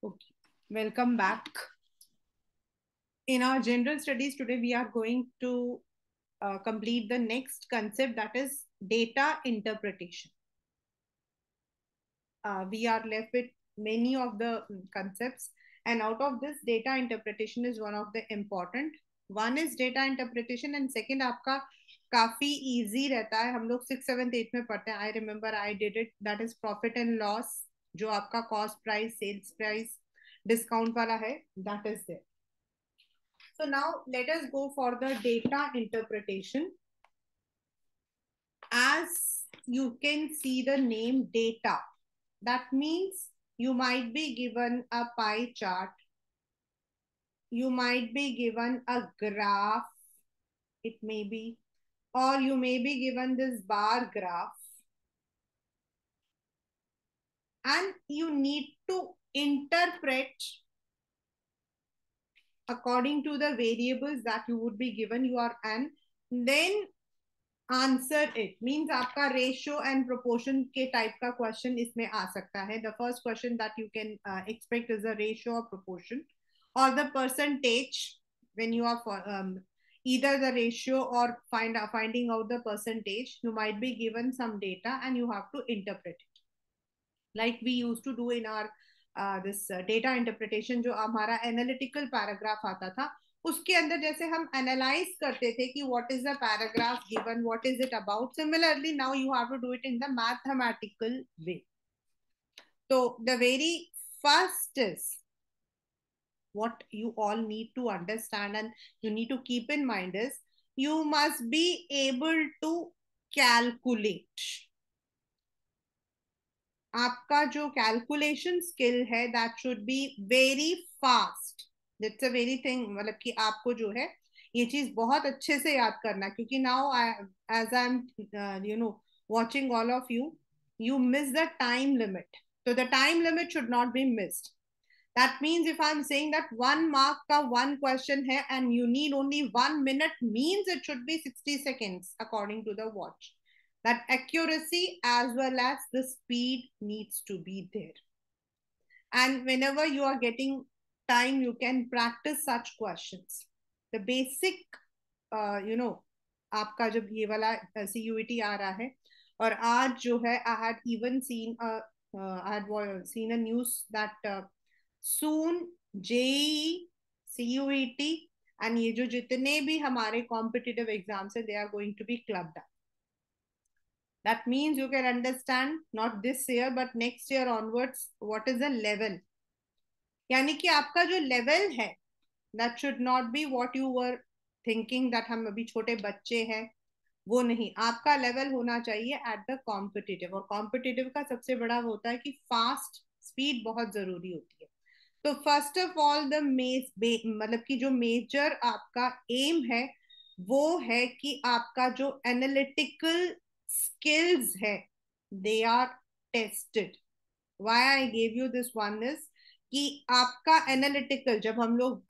Okay, welcome back. In our general studies today, we are going to complete the next concept, that is data interpretation. We are left with many of the concepts, and out of this, data interpretation is one of the important. One is data interpretation, and second आपका काफी easy रहता है. हम लोग 6, 7, 8 में पढ़ते हैं. I remember I did it. That is profit and loss, जो आपका cost price, sales price, discount वाला है, that is there. So now let us go for the data interpretation. As you can see the name data, that means you might be given a pie chart, you might be given a graph, it may be, or you may be given this bar graph, and you need to interpret according to the variables that you would be given. You are, and then answer it means आपका ratio and proportion के type का question इसमें आ सकता है. The first question that you can expect is the ratio और proportion और the percentage when you are either the ratio or finding out the percentage. You might be given some data and you have to interpret it like we used to do in our this data interpretation. जो हमारा analytical paragraph आता था, उसके अंदर जैसे हम analyse करते थे कि what is the paragraph given, what is it about, similarly now you have to do it in the mathematical way. तो the very first is what you all need to understand and you need to keep in mind is you must be able to calculate. आपका जो calculation skill है that should be very fast. That's a very thing, मतलब कि आपको जो है ये चीज बहुत अच्छे से याद करना, क्योंकि now as I am watching all of you, you miss the time limit. So the time limit should not be missed. That means if I'm saying that 1 mark ka one question hai and you need only 1 minute, means it should be 60 seconds according to the watch. That accuracy as well as the speed needs to be there. And whenever you are getting time, you can practice such questions. The basic आपका जब ये वाला CUET आ रहा है, और आज जो है I had even seen a news that soon JEE, CUET and ये जो जितने भी हमारे कॉम्पिटिटिव एग्जाम्स है, they are going to be clubbed up. That means you can understand not this year but next year onwards what is the level. यानी कि आपका जो लेवल है that should not be what you were thinking that हम अभी छोटे बच्चे हैं, वो नहीं. आपका लेवल होना चाहिए एट द कॉम्पिटिटिव, और कॉम्पिटिटिव का सबसे बड़ा होता है कि फास्ट स्पीड बहुत जरूरी होती है. तो फर्स्ट ऑफ ऑल द मतलब कि जो मेजर आपका एम है वो है कि आपका जो एनालिटिकल skills है they are tested. Why I gave you this one is कि आपका एनालिटिकल, जब हम लोग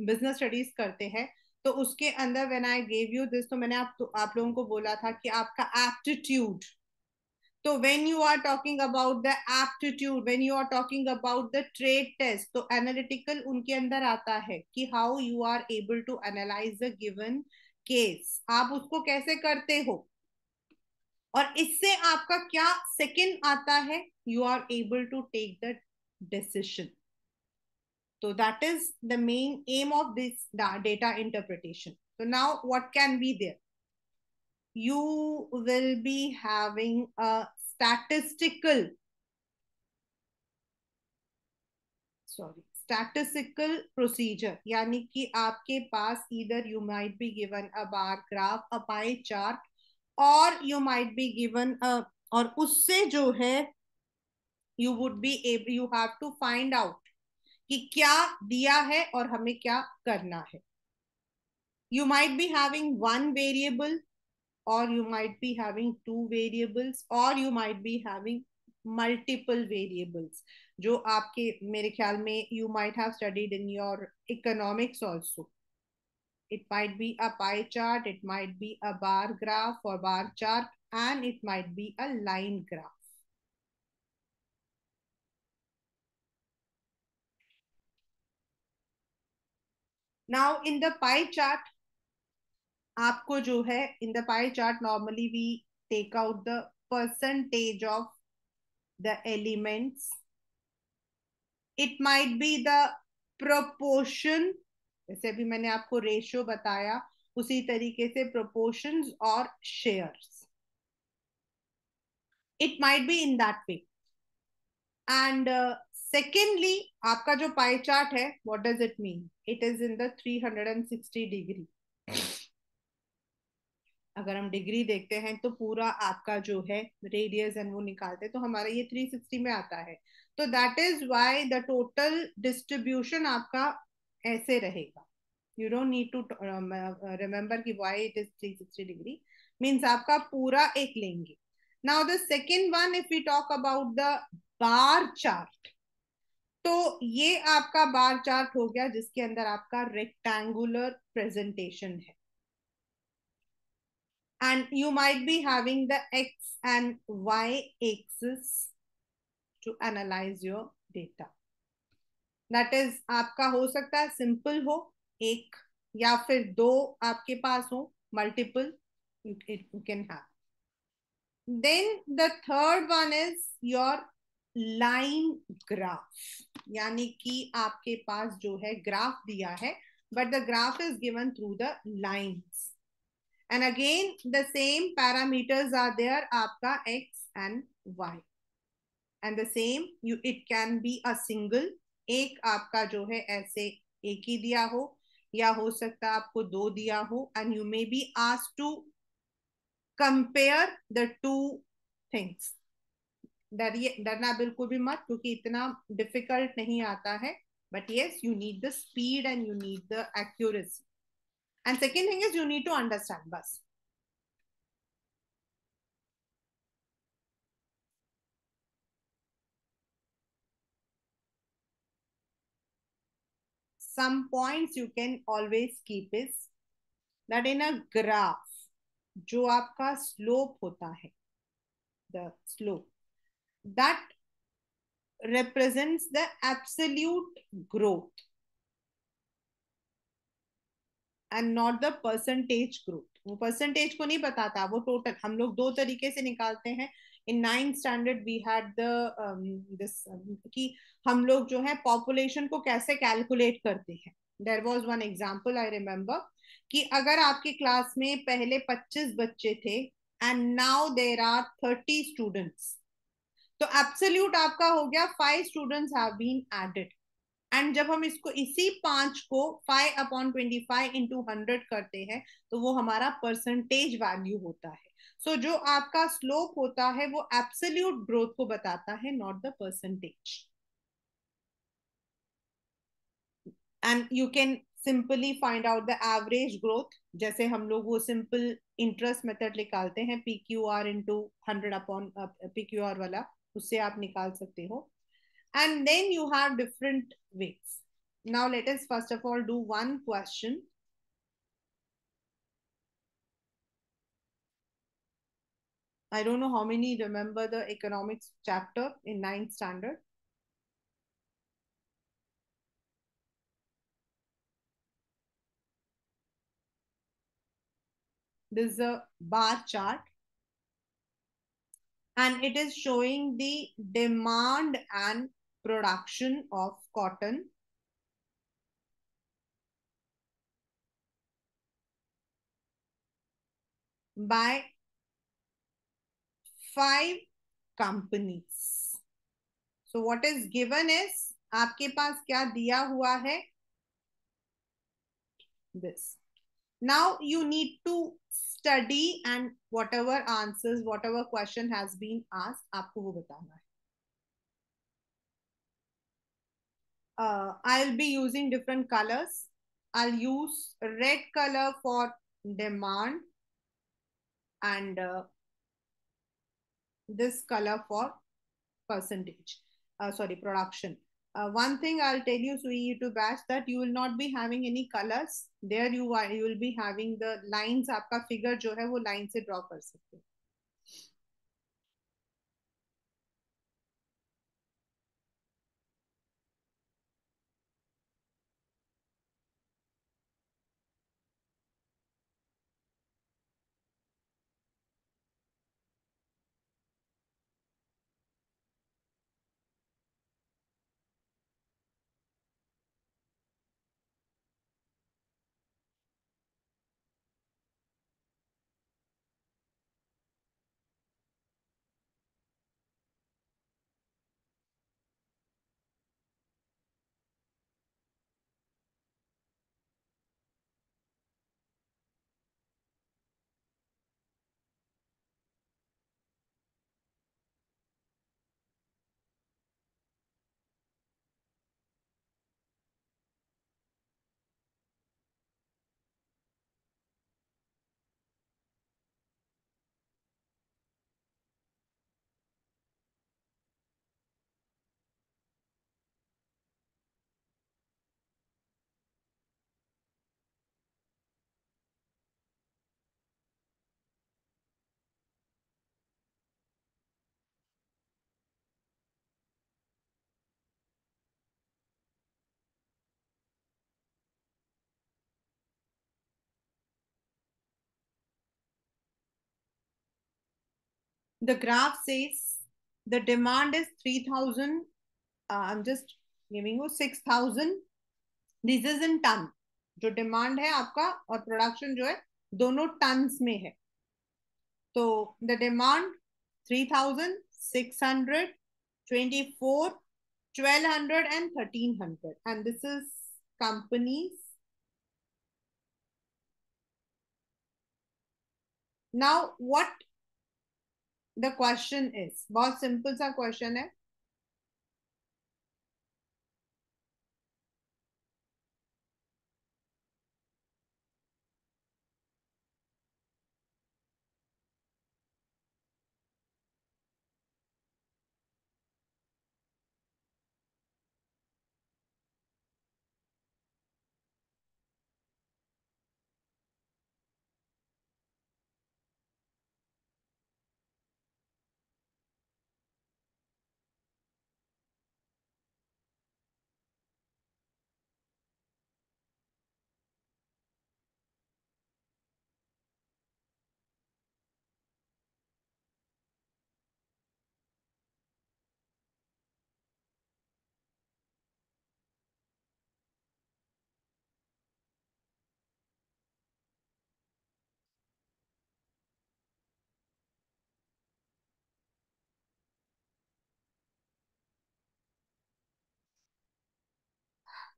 बिजनेस स्टडीज करते हैं तो उसके अंदर when I gave you this, तो मैंने आप लोगों को बोला था कि आपका एप्टीट्यूड. तो when you are talking about the aptitude, when you are talking about the trade test, तो analytical उनके अंदर आता है कि how you are able to analyze the given case. आप उसको कैसे करते हो, और इससे आपका क्या सेकंड आता है, you are able to take the decision. So that is the main aim of this data interpretation. So now what can be there? You will be having a statistical procedure. यानी कि आपके पास either you might be given a bar graph, a pie chart, or you might be given a, और उससे जो है you would be able, you have to find out कि क्या दिया है और हमें क्या करना है. You might be having one variable, or you might be having two variables, or you might be having multiple variables. जो आपके मेरे ख्याल में you might have studied in your economics also. It might be a pie chart, it might be a bar graph or bar chart, and it might be a line graph. Now in the pie chart आपको जो है, in the pie chart normally we take out the percentage of the elements. It might be the proportion, जैसे अभी मैंने आपको ratio बताया उसी तरीके से प्रोपोर्शंस और shares. It might be in that way. And secondly आपका जो पाई चार्ट है, what does it mean? It is in the 360 degree. अगर हम डिग्री देखते हैं तो पूरा आपका जो है रेडियस एंड वो निकालते हैं तो हमारा ये 360 में आता है. तो that is why the total distribution आपका ऐसे रहेगा. You don't need to remember कि why it is 360 degree. Means आपका पूरा एक लेंगे. Now the second one, if we talk about the bar chart, तो ये आपका बार चार्ट हो गया जिसके अंदर आपका रेक्टेंगुलर प्रेजेंटेशन है. And you might be having the x and y axis to analyze your data. That is, आपका हो सकता है सिंपल हो एक, या फिर दो आपके पास हो, multiple you can have. Then the third one is your line graph. यानी कि आपके पास जो है ग्राफ दिया है, but the graph is given through the lines. And again the same parameters are there, आपका x and y. And the same it can be a single, एक आपका जो है ऐसे एक ही दिया हो, या हो सकता है आपको दो दिया हो. And you may be asked to compare the two things. डरना बिल्कुल भी मत, क्योंकि इतना डिफिकल्ट नहीं आता है. But yes, you need the speed and you need the accuracy. And second thing is you need to understand बस. Some points you can always keep is that in a graph, जो आपका slope होता है, the slope that represents the absolute growth and not the percentage growth. वो percentage को नहीं बताता, वो टोटल. हम लोग दो तरीके से निकालते हैं. In 9th standard we had the this कि हम लोग जो है पॉपुलेशन को कैसे कैलकुलेट करते हैं. There was one example I remember कि अगर आपकी क्लास में पहले 25 बच्चे थे and now there are 30 students, तो एब्सोल्यूट आपका हो गया 5 students have been added. And जब हम इसको इसी 5 को 5/25 इंटू 100 करते हैं तो वो हमारा परसेंटेज वैल्यू होता है. सो जो आपका स्लोप होता है वो एब्सोल्यूट ग्रोथ को बताता है, not the percentage. And you can simply find out the average growth, जैसे हम लोग वो सिंपल इंटरेस्ट मेथड निकालते हैं, PQR इंटू 100/PQR वाला, उससे आप निकाल सकते हो. And then you have different ways. Now let us first of all do one question. I don't know how many remember the economics chapter in 9th standard. This is a bar chart and it is showing the demand and production of cotton by 5 companies. So what is given is, आपके पास क्या दिया हुआ है, this. Now you need to study and whatever answers, whatever question has been asked, आपको वो बताना है. I'll be using different colors. I'll use red color for demand and this color for percentage. Sorry, production. One thing I'll tell you, so you to batch, that you will not be having any colors. There you will be having the lines. आपका figure जो है वो line से draw कर सकते हो. The graph says the demand is 3000. I'm just giving you 6000. This is in ton. जो demand है आपका और प्रोडक्शन जो है दोनों टन्स में है. तो the demand 3600, 24, 1200 and 1300, and this is companies. Now what the question is, बहुत सिंपल सा क्वेश्चन है.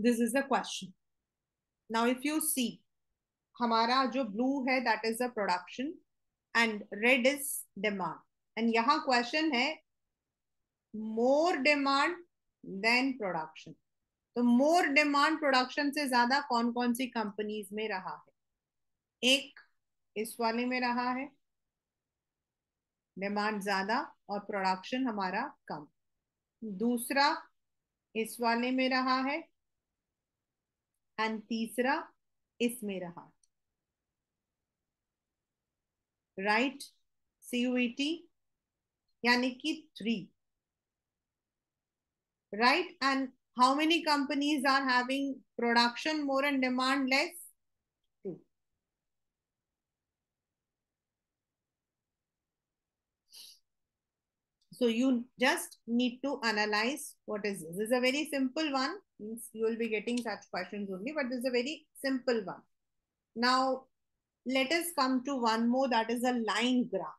This is the question. Now if you see, हमारा जो ब्लू है that is the production and red is demand. And यहाँ question है more demand then production. तो more demand production से ज्यादा कौन कौन सी कंपनीज में रहा है. एक इस वाले में रहा है, डिमांड ज्यादा और प्रोडक्शन हमारा कम. दूसरा इस वाले में रहा है एंड तीसरा इसमें रहा. राइट, सीयूईटी यानी कि three. Right? And how many companies are having production more and demand less? Two. So you just need to analyze what is this. This is a very simple one. Means you will be getting such questions only, but this is a very simple one. Now let us come to one more, that is a line graph.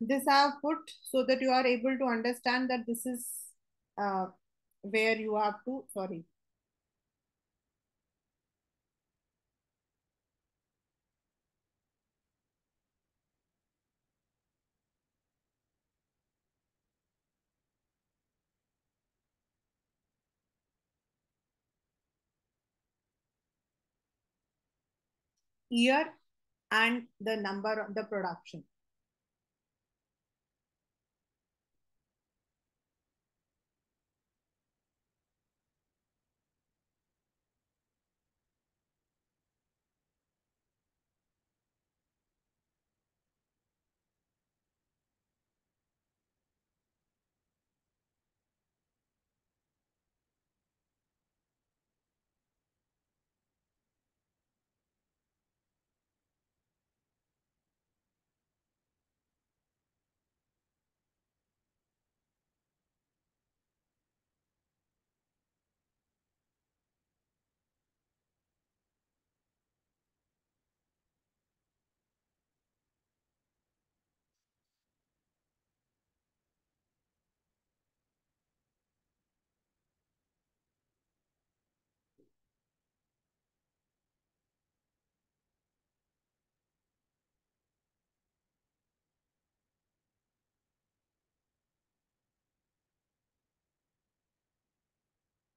This I have put so that you are able to understand that this is uh, where you have to, sorry. year, and the number of the production.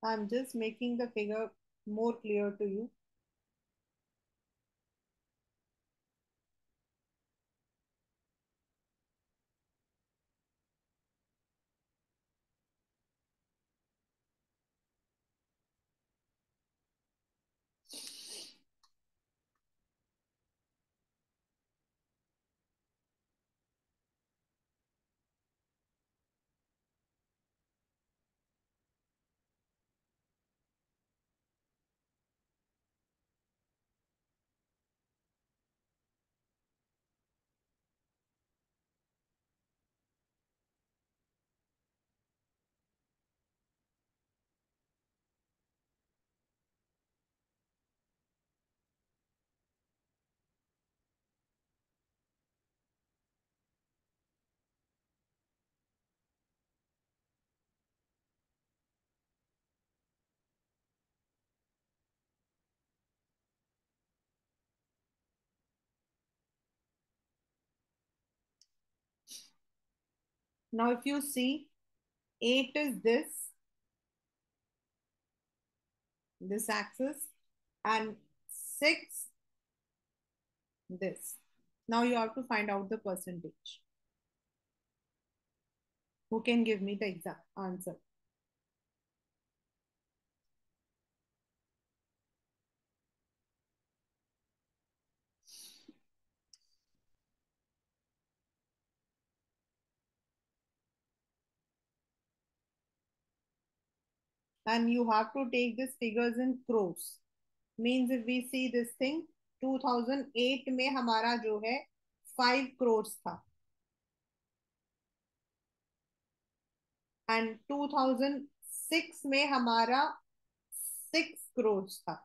I'm just making the figure more clear to you. Now, if you see, 8 is this axis, and 6 this. Now you have to find out the percentage. Who can give me the exact answer? And you have to take these figures in crores. Means if we see this thing, 2008 में हमारा जो है 5 crores था, and 2006 में हमारा 6 crores था.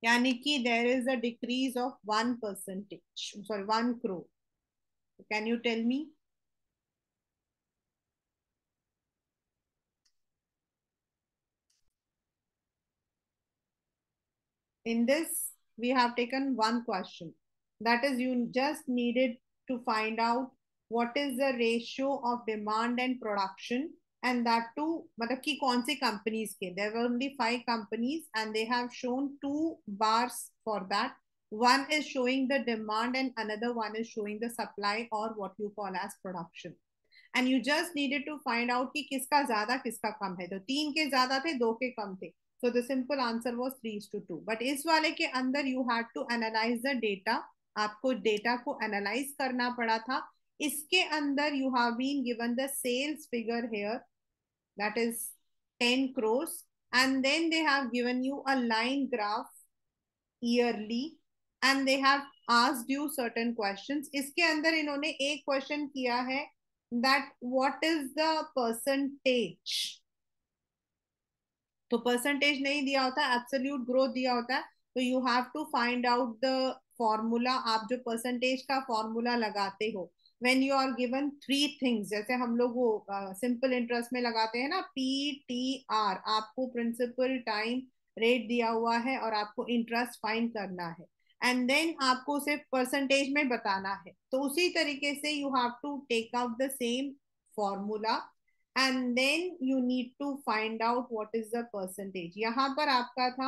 यानी कि there is a decrease of 1%, sorry, 1 crore. Can you tell me? In this, we have taken one question. That is, you just needed to find out what is the ratio of demand and production, and that too, मतलब कि कौन सी companies के. There were only 5 companies and they have shown 2 bars for that. One is showing the demand and another one is showing the supply, or what you call as production. And you just needed to find out कि किसका ज्यादा किसका कम है. तो 3 के ज्यादा थे, 2 के कम थे. So the simple answer was 3:2. But इस वाले के अंदर you had to analyze the data. आपको डेटा को एनालाइज करना पड़ा था. इसके अंदर you have been given the sales figure here, that is 10 crores, and then they have given you a line graph yearly, and they have asked you certain questions. इसके अंदर इन्होंने एक क्वेश्चन किया है, that what is the percentage. तो percentage नहीं दिया होता, एब्सोल्यूट ग्रोथ दिया होता है. तो you have to find out the formula. आप जो परसेंटेज का फॉर्मूला लगाते हो when you are given 3 things, जैसे हम लोग वो सिंपल इंटरेस्ट में लगाते हैं ना, PTR. आपको प्रिंसिपल टाइम रेट दिया हुआ है और आपको इंटरेस्ट फाइंड करना है, एंड देन आपको उसे परसेंटेज में बताना है. तो उसी तरीके से you have to take out the same formula, and then you need to find out what is the percentage. यहाँ पर आपका था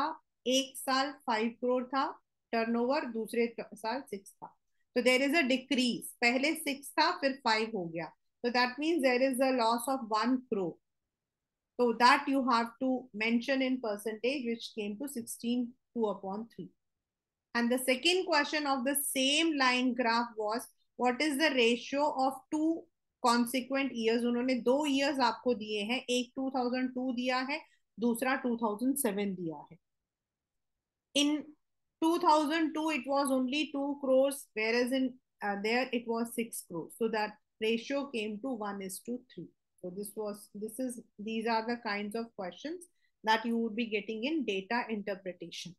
एक साल 5 करोड़ था टर्नओवर, दूसरे साल 6 था, तो देर इज अ डिक्रीज, पहले 6 था फिर 5 हो गया, so that means there is a loss of 1 crore. So that you have to mention in percentage, which came to 16 2 upon 3. And the second question of the same line graph was, what is the ratio of two consequent years? उन्होंने 2 years आपको दिए हैं, एक 2002 दिया है, दूसरा 2007 दिया है. In 2002 it was only 2 crores, whereas in there it was 6 crores, so that ratio came to 1:3. So these are the kinds of questions that you would be getting in data interpretation.